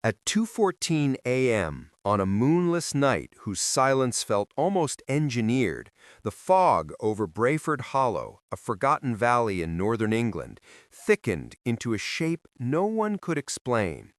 At 2:14 a.m., on a moonless night whose silence felt almost engineered, the fog over Brayford Hollow, a forgotten valley in northern England, thickened into a shape no one could explain.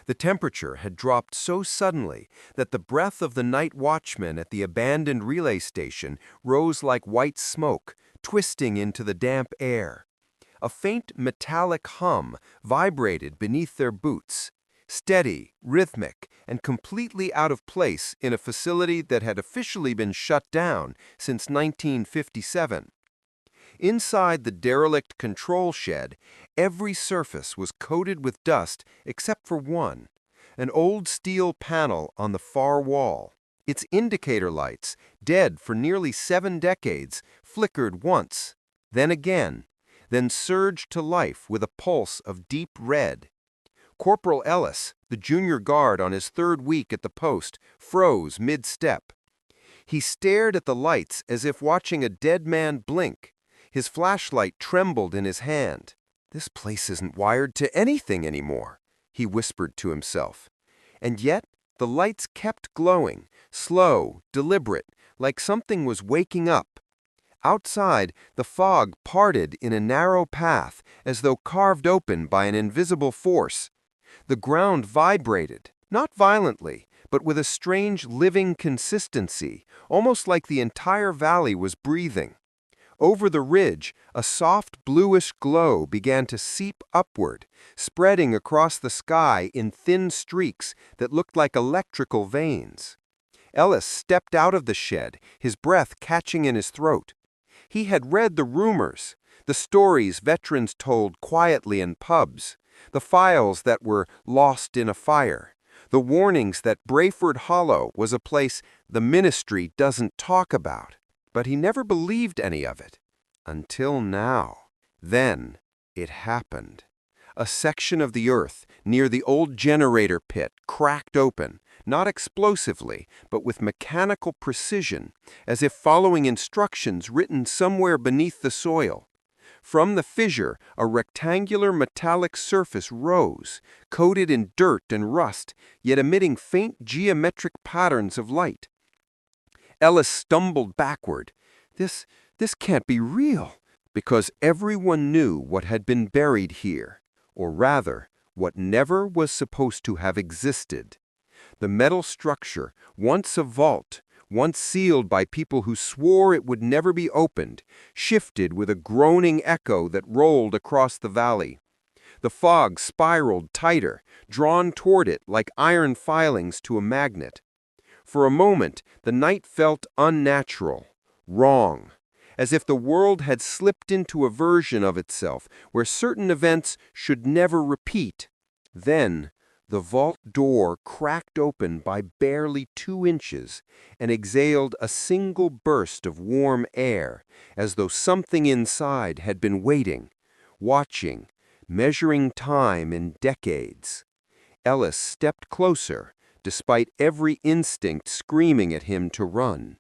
The temperature had dropped so suddenly that the breath of the night watchman at the abandoned relay station rose like white smoke, twisting into the damp air. A faint metallic hum vibrated beneath their boots, steady, rhythmic, and completely out of place in a facility that had officially been shut down since 1957. Inside the derelict control shed, every surface was coated with dust except for one, an old steel panel on the far wall. Its indicator lights, dead for nearly 7 decades, flickered once, then again, then surged to life with a pulse of deep red. Corporal Ellis, the junior guard on his 3rd week at the post, froze mid-step. He stared at the lights as if watching a dead man blink. His flashlight trembled in his hand. "This place isn't wired to anything anymore," he whispered to himself. And yet, the lights kept glowing, slow, deliberate, like something was waking up. Outside, the fog parted in a narrow path as though carved open by an invisible force. The ground vibrated, not violently, but with a strange living consistency, almost like the entire valley was breathing. Over the ridge, a soft bluish glow began to seep upward, spreading across the sky in thin streaks that looked like electrical veins. Ellis stepped out of the shed, his breath catching in his throat. He had read the rumors, the stories veterans told quietly in pubs, the files that were lost in a fire, the warnings that Brayford Hollow was a place the ministry doesn't talk about. But he never believed any of it. Until now. Then it happened. A section of the earth near the old generator pit cracked open, not explosively, but with mechanical precision, as if following instructions written somewhere beneath the soil. From the fissure, a rectangular metallic surface rose, coated in dirt and rust, yet emitting faint geometric patterns of light. Ellis stumbled backward. This can't be real, because everyone knew what had been buried here, or rather, what never was supposed to have existed. The metal structure, once a vault, once sealed by people who swore it would never be opened, shifted with a groaning echo that rolled across the valley. The fog spiraled tighter, drawn toward it like iron filings to a magnet. For a moment, the night felt unnatural, wrong, as if the world had slipped into a version of itself where certain events should never repeat. Then, the vault door cracked open by barely 2 inches and exhaled a single burst of warm air, as though something inside had been waiting, watching, measuring time in decades. Ellis stepped closer, despite every instinct screaming at him to run.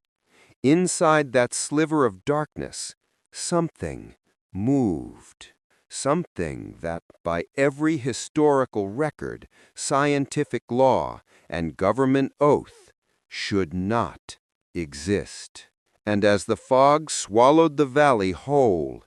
Inside that sliver of darkness, something moved. Something that, by every historical record, scientific law, and government oath, should not exist. And as the fog swallowed the valley whole,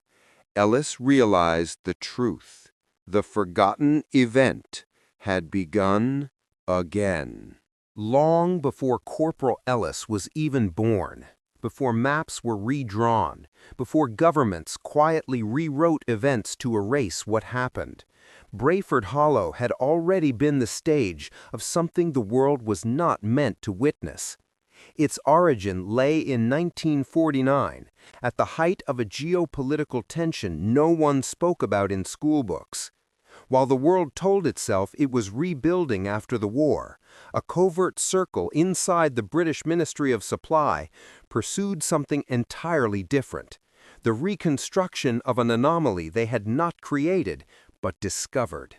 Ellis realized the truth. The forgotten event had begun again. Long before Corporal Ellis was even born, before maps were redrawn, before governments quietly rewrote events to erase what happened, Brayford Hollow had already been the stage of something the world was not meant to witness. Its origin lay in 1949, at the height of a geopolitical tension no one spoke about in schoolbooks. While the world told itself it was rebuilding after the war, a covert circle inside the British Ministry of Supply pursued something entirely different: the reconstruction of an anomaly they had not created, but discovered.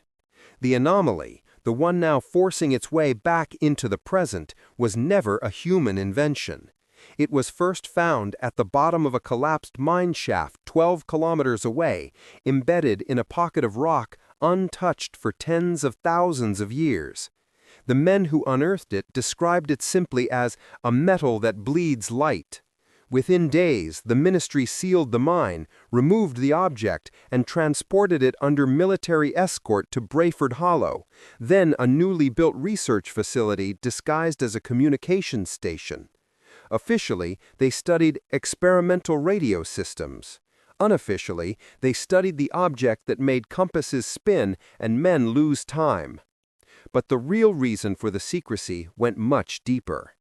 The anomaly, the one now forcing its way back into the present, was never a human invention. It was first found at the bottom of a collapsed mine shaft 12 kilometers away, embedded in a pocket of rock untouched for tens of thousands of years. The men who unearthed it described it simply as a metal that bleeds light. Within days, the ministry sealed the mine, removed the object, and transported it under military escort to Brayford Hollow, then a newly built research facility disguised as a communications station. Officially, they studied experimental radio systems. Unofficially, they studied the object that made compasses spin and men lose time. But the real reason for the secrecy went much deeper.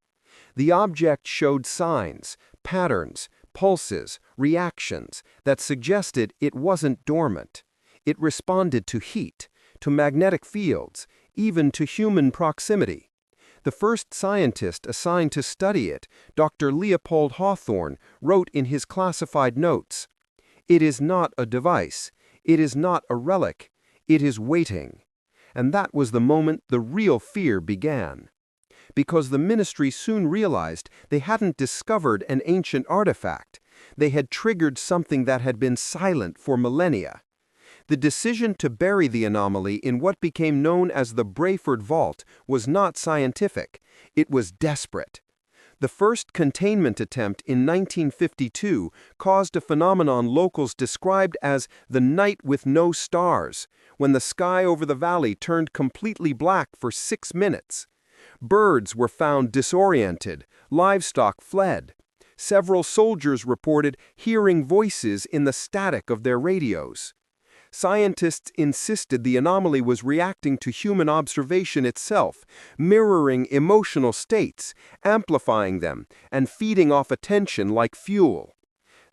The object showed signs, patterns, pulses, reactions that suggested it wasn't dormant. It responded to heat, to magnetic fields, even to human proximity. The first scientist assigned to study it, Dr. Leopold Hawthorne, wrote in his classified notes, "It is not a device, it is not a relic, it is waiting." And that was the moment the real fear began. Because the ministry soon realized they hadn't discovered an ancient artifact. They had triggered something that had been silent for millennia. The decision to bury the anomaly in what became known as the Brayford Vault was not scientific. It was desperate. The first containment attempt in 1952 caused a phenomenon locals described as the night with no stars, when the sky over the valley turned completely black for 6 minutes. Birds were found disoriented, livestock fled. Several soldiers reported hearing voices in the static of their radios. Scientists insisted the anomaly was reacting to human observation itself, mirroring emotional states, amplifying them, and feeding off attention like fuel.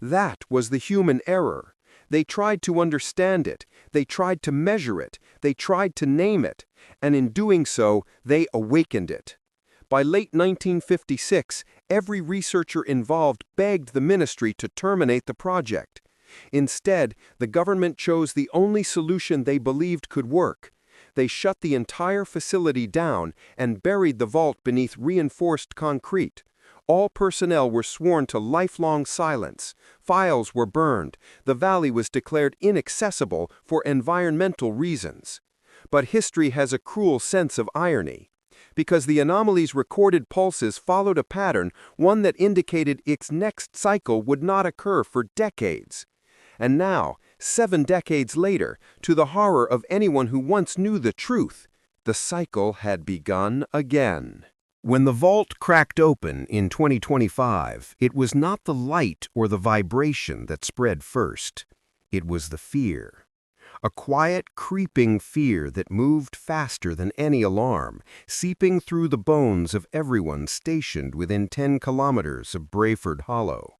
That was the human error. They tried to understand it, they tried to measure it, they tried to name it, and in doing so, they awakened it. By late 1956, every researcher involved begged the ministry to terminate the project. Instead, the government chose the only solution they believed could work. They shut the entire facility down and buried the vault beneath reinforced concrete. All personnel were sworn to lifelong silence. Files were burned. The valley was declared inaccessible for environmental reasons. But history has a cruel sense of irony. Because the anomaly's recorded pulses followed a pattern, one that indicated its next cycle would not occur for decades. And now, 7 decades later, to the horror of anyone who once knew the truth, the cycle had begun again. When the vault cracked open in 2025, it was not the light or the vibration that spread first. It was the fear. A quiet, creeping fear that moved faster than any alarm, seeping through the bones of everyone stationed within 10 kilometers of Brayford Hollow.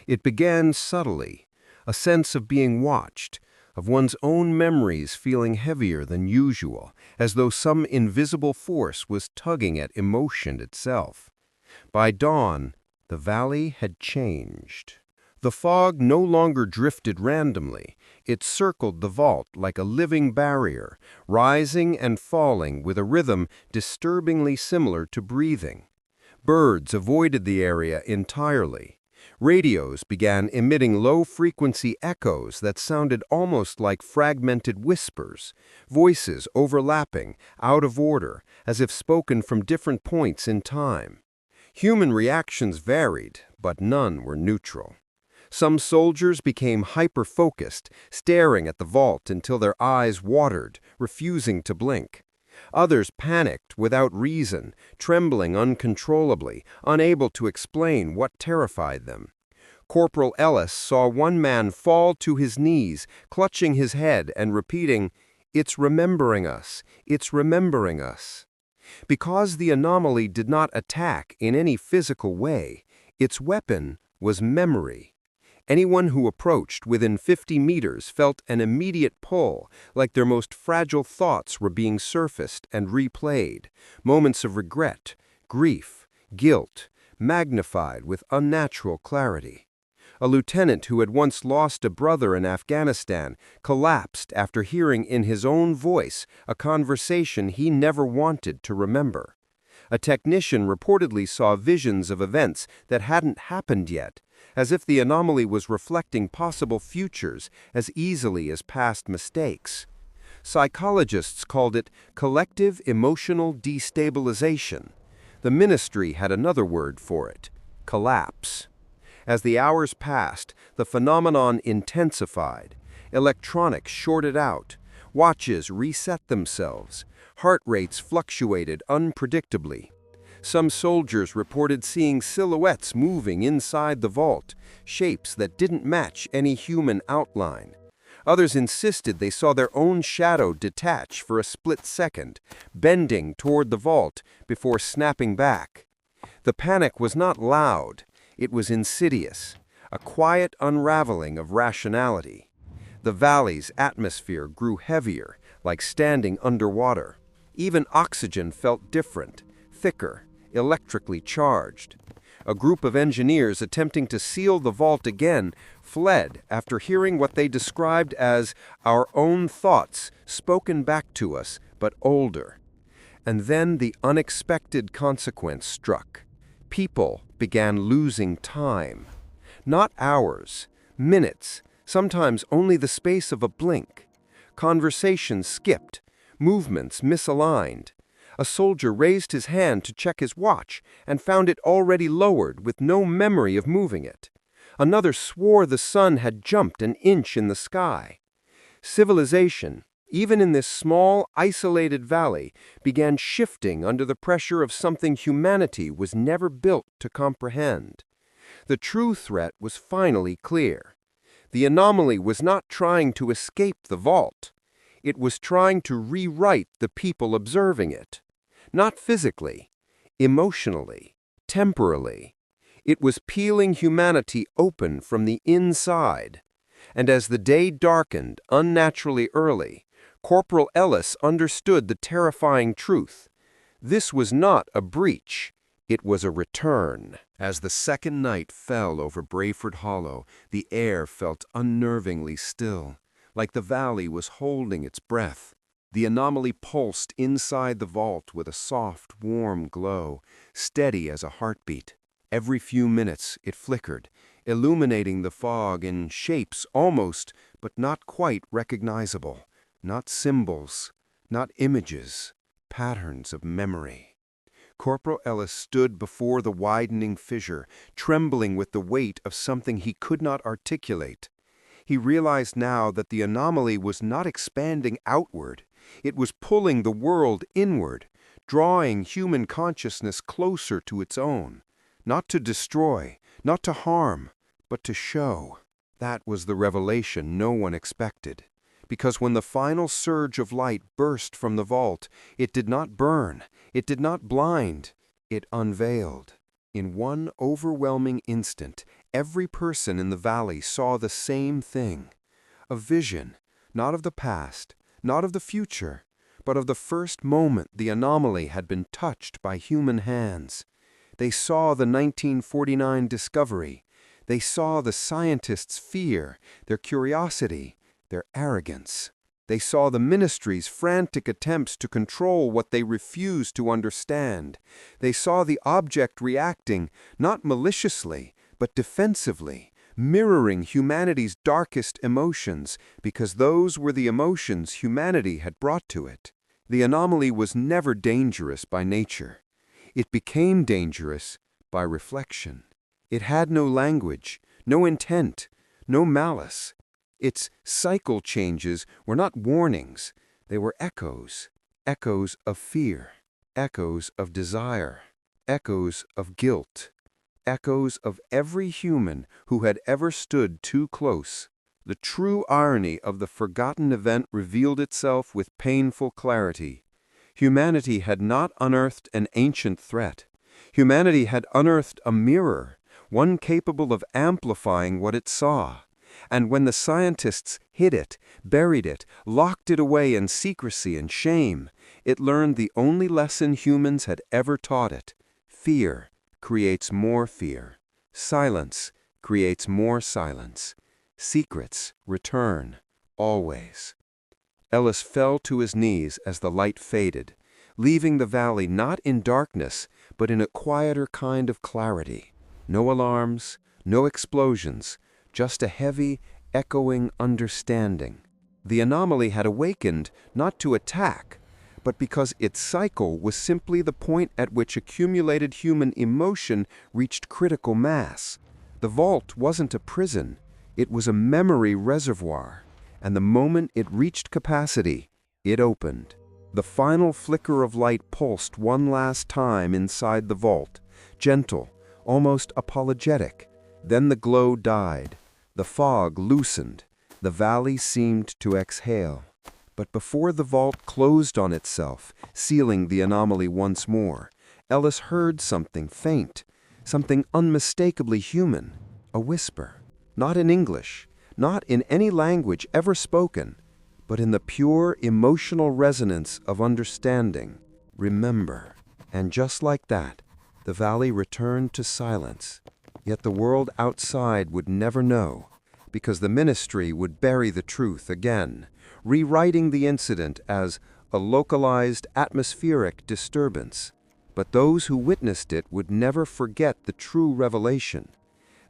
It began subtly, a sense of being watched, of one's own memories feeling heavier than usual, as though some invisible force was tugging at emotion itself. By dawn, the valley had changed. The fog no longer drifted randomly. It circled the vault like a living barrier, rising and falling with a rhythm disturbingly similar to breathing. Birds avoided the area entirely. Radios began emitting low-frequency echoes that sounded almost like fragmented whispers, voices overlapping, out of order, as if spoken from different points in time. Human reactions varied, but none were neutral. Some soldiers became hyper-focused, staring at the vault until their eyes watered, refusing to blink. Others panicked without reason, trembling uncontrollably, unable to explain what terrified them. Corporal Ellis saw one man fall to his knees, clutching his head and repeating, "It's remembering us, it's remembering us." Because the anomaly did not attack in any physical way, its weapon was memory. Anyone who approached within 50 meters felt an immediate pull, like their most fragile thoughts were being surfaced and replayed, moments of regret, grief, guilt, magnified with unnatural clarity. A lieutenant who had once lost a brother in Afghanistan collapsed after hearing in his own voice a conversation he never wanted to remember. A technician reportedly saw visions of events that hadn't happened yet, as if the anomaly was reflecting possible futures as easily as past mistakes. Psychologists called it collective emotional destabilization. The ministry had another word for it: collapse. As the hours passed, the phenomenon intensified. Electronics shorted out. Watches reset themselves. Heart rates fluctuated unpredictably. Some soldiers reported seeing silhouettes moving inside the vault, shapes that didn't match any human outline. Others insisted they saw their own shadow detach for a split second, bending toward the vault before snapping back. The panic was not loud, it was insidious, a quiet unraveling of rationality. The valley's atmosphere grew heavier, like standing underwater. Even oxygen felt different, thicker, electrically charged. A group of engineers attempting to seal the vault again fled after hearing what they described as our own thoughts spoken back to us, but older. And then the unexpected consequence struck. People began losing time. Not hours, minutes, sometimes only the space of a blink. Conversations skipped, movements misaligned. A soldier raised his hand to check his watch and found it already lowered with no memory of moving it. Another swore the sun had jumped an inch in the sky. Civilization, even in this small, isolated valley, began shifting under the pressure of something humanity was never built to comprehend. The true threat was finally clear. The anomaly was not trying to escape the vault. It was trying to rewrite the people observing it. Not physically, emotionally, temporally. It was peeling humanity open from the inside. And as the day darkened unnaturally early, Corporal Ellis understood the terrifying truth. This was not a breach, it was a return. As the second night fell over Brayford Hollow, the air felt unnervingly still, like the valley was holding its breath. The anomaly pulsed inside the vault with a soft, warm glow, steady as a heartbeat. Every few minutes it flickered, illuminating the fog in shapes almost, but not quite recognizable. Not symbols, not images, patterns of memory. Corporal Ellis stood before the widening fissure, trembling with the weight of something he could not articulate. He realized now that the anomaly was not expanding outward. It was pulling the world inward, drawing human consciousness closer to its own. Not to destroy, not to harm, but to show. That was the revelation no one expected. Because when the final surge of light burst from the vault, it did not burn, it did not blind, it unveiled. In one overwhelming instant, every person in the valley saw the same thing. A vision, not of the past, not of the future, but of the first moment the anomaly had been touched by human hands. They saw the 1949 discovery. They saw the scientists' fear, their curiosity, their arrogance. They saw the ministry's frantic attempts to control what they refused to understand. They saw the object reacting, not maliciously, but defensively, mirroring humanity's darkest emotions, because those were the emotions humanity had brought to it. The anomaly was never dangerous by nature. It became dangerous by reflection. It had no language, no intent, no malice. Its cycle changes were not warnings, they were echoes. Echoes of fear, echoes of desire, echoes of guilt, echoes of every human who had ever stood too close. The true irony of the forgotten event revealed itself with painful clarity. Humanity had not unearthed an ancient threat. Humanity had unearthed a mirror, one capable of amplifying what it saw. And when the scientists hid it, buried it, locked it away in secrecy and shame, it learned the only lesson humans had ever taught it. Fear creates more fear. Silence creates more silence. Secrets return, always. Ellis fell to his knees as the light faded, leaving the valley not in darkness, but in a quieter kind of clarity. No alarms, no explosions, just a heavy, echoing understanding. The anomaly had awakened not to attack, but because its cycle was simply the point at which accumulated human emotion reached critical mass. The vault wasn't a prison, it was a memory reservoir, and the moment it reached capacity, it opened. The final flicker of light pulsed one last time inside the vault, gentle, almost apologetic. Then the glow died. The fog loosened. The valley seemed to exhale. But before the vault closed on itself, sealing the anomaly once more, Ellis heard something faint, something unmistakably human, a whisper. Not in English, not in any language ever spoken, but in the pure emotional resonance of understanding. Remember. And just like that, the valley returned to silence. Yet the world outside would never know, because the ministry would bury the truth again, rewriting the incident as a localized atmospheric disturbance. But those who witnessed it would never forget the true revelation.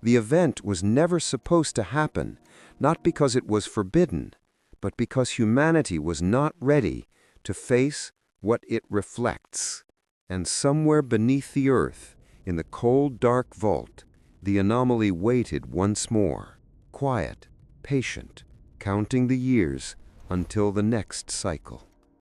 The event was never supposed to happen, not because it was forbidden, but because humanity was not ready to face what it reflects. And somewhere beneath the earth, in the cold, dark vault, the anomaly waited once more, quiet, patient, counting the years until the next cycle.